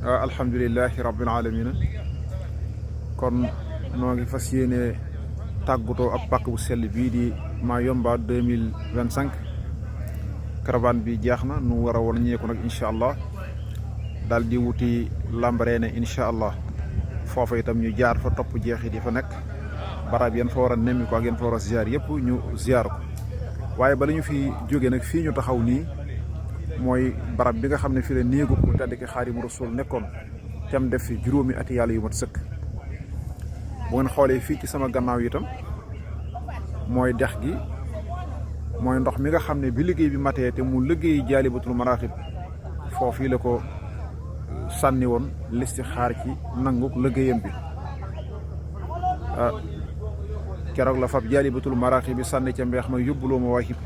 alhamdulilahi rabbil alamina kon noo ngi fas yéene tàggatoo ak pàkk bu sell bii di Mayumba 2025 caravane bi jeex na nu war a woon ñeeku nag incha allah daal di wuti Lambaréné incha allah foofa itam ñu jaar fa topp jeexit yi fa nekk barab yan fa war a nemmi ko ak yan fa war a ziar yëpp ñu ziar ko waaye bala ñu fi jóge nag fii ñu taxaw nii mooy barab bi nga xam ne fii la néegu ku tedd ki Xaadimu Rasuul nekkoon tem def fi juróomi ati yàlla yu mat sëkk bu ngeen xoolee fii ci sama gannaaw itam mooy dex gi mooy ndox mi nga xam ne bi liggéey bi matee te mu liggéey Jaalibatul Maraaxib foofii la ko sànni woon listixaar ci nanguk liggéeyam bi keroog la fab Jaalibatul Maraaxib bi sànni ca mbeex ma yóbbuloo ma waahib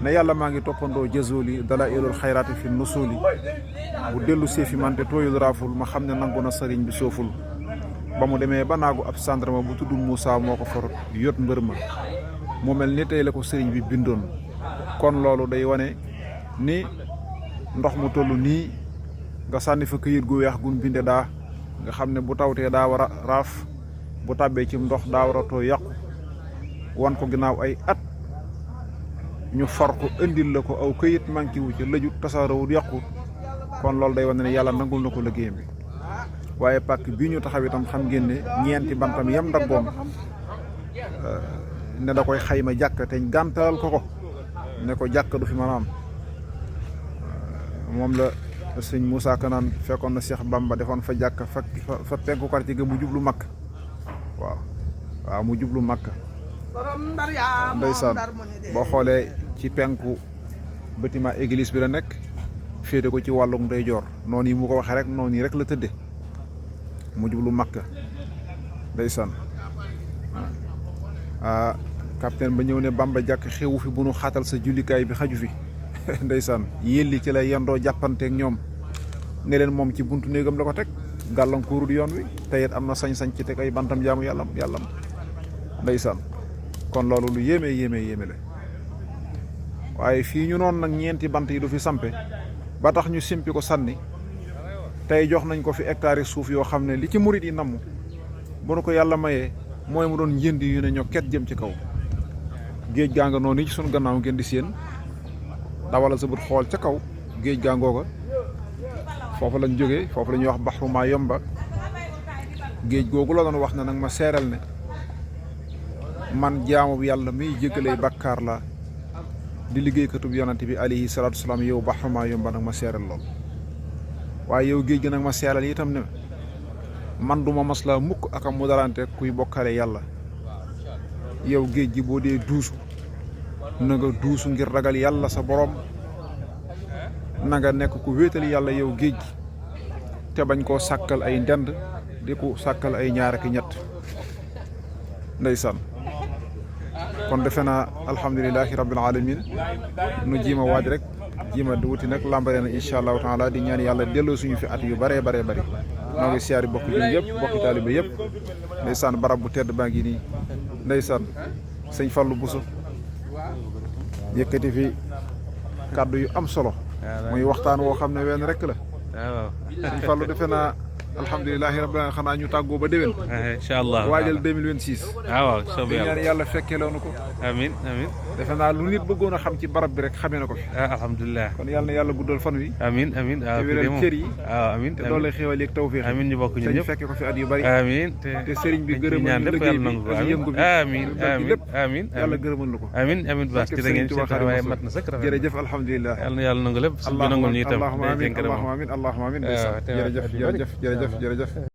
ne yàlla maa ngi toppandoo jazoli dalaa'ilul xayraati fi nusuli bu dellu seefi mante tooyul raaful ma xam ne nangu na sëriñ bi sooful ba mu demee ba naagu ab sandarma bu tudd Moussa moo ko for yot mbër ma mu mel ni tey la ko sëriñ bi bindoon kon loolu day wane ni ndox mu toll nii nga sànni fa këyit gu weex gun binde daa nga xam ne bu tawtee daa war a raaf bu tàbbee ci ndox daa war a too yàqu wan ko ginnaaw ay at ñu far ko indil la ko aw këyit manqué wu ci lëju tasaarawut yàqu kon loolu day wane ne yàlla nangul na ko liggéeyam bi waaye pàkk bii ñu taxaw itam xam ngeen ne ñeenti bantam yam ndaggoon ne da koy xayma jàkk te gàntal ko ne ko jàkk du fi mën a am moom la sëñ Moussa Kanaan fekkoon na Cheikh Bamba defoon fa jàkk fa penku quartier ga mu jublu makk waaw mu jublu makk ndeysaan boo xoolee ci penku bâtiment église bi la nekk féete ko ci wàllu ndeyjoor noonu yi mu ko waxee rek noonu yi rek la tëdde mu jublu makka ndeysaan capitaine ba ñëw ne Bamba jàkk xewu fi bu nu xaatal sa jullikaay bi xaju fi ndeysaan yelli ci la yendoo jàppanteeg ñoom ne leen moom ci buntu néegam la ko teg gàllankooru di yoon wi te it am na sañ-sañ ci teg ay bantam jaamu yàllam ndeysaan kon loolu lu yéeme la waaye fii ñu noonu nag ñeenti bant yi du fi sampe ba tax ñu simpi ko sànni tey jox nañ ko fi hectare suuf yoo xam ne li ci murit yi namm bu nu ko yàlla mayee mooy mu doon njënd yu ne ñoo ket jëm ci kaw géej gaa nga noonu ci sunu gannaaw ngeen di séen dawala sa bët xool ca kaw géej gaa ngooga foofu lañ jógee foofu la ñuy wax baxru Mayumba géej googu la doon wax ne nag ma seeral ne man jaamu yàlla miy jéggalee bàkkaar la di liggéeykatub yonante bi alayhi salaatu salaam yow baxru Mayumba nag ma seeral lool waaye yow géej gi nag ma seeral itam ne man duma maslaa mukk ak mu darante kuy bokkale yàlla yow géej gi boo dee duusu na nga duusu ngir ragal yàlla sa borom na nga nekk ku wéetal yàlla yow géej gi te bañ koo sàkkal ay ndend di ko sàkkal ay ñaar ak ñett ndeysaan kon defe naa alhamdulilahi rabbil alamin nu jiima waaj rek jiima di wuti nag Lambaréné incha allahu taala di ñaan yàlla delloo suñu fi at yu bëree bëri noo ngi siyaari bokk jun yëpp bokki taalibe yëpp ndeysaan barab bu tedd baa ngi nii ndeysaan sëñ Fallou Bousso yëkkati fi kàddu yu am solo muy waxtaan woo xam ne wenn rek la sëñ Fallou defe naa alhamdulilahi rabbil alamin xanaa ñu tàggoo ba déwén incha allah waajal 2026 waaw soobee ñaan yàlla fekkee loonu ko amiin defe naa lu nit bëggoon a xam ci barab bi rek xamee na ko fi alhamdulilah kon yàlla na yàlla guddal fan wi amiin te wéral cër yi amiin te doole xéewal yeeg tawfiix amiin ñu bokk ñun ñëpp fekke ko fi at yu bari amiin te sëriñ bi gërëmal liggéey bi ak yëngu bi amiin yàlla gërëmal lu ko amiin baas ci da ngeen seet waaye mat na sëkk jërëjëf alhamdulilah yàlla na yàlla nangu lépp suñu nangul ñu itam allahumma amiin allahumma amiin allahumma amiin jërëjëf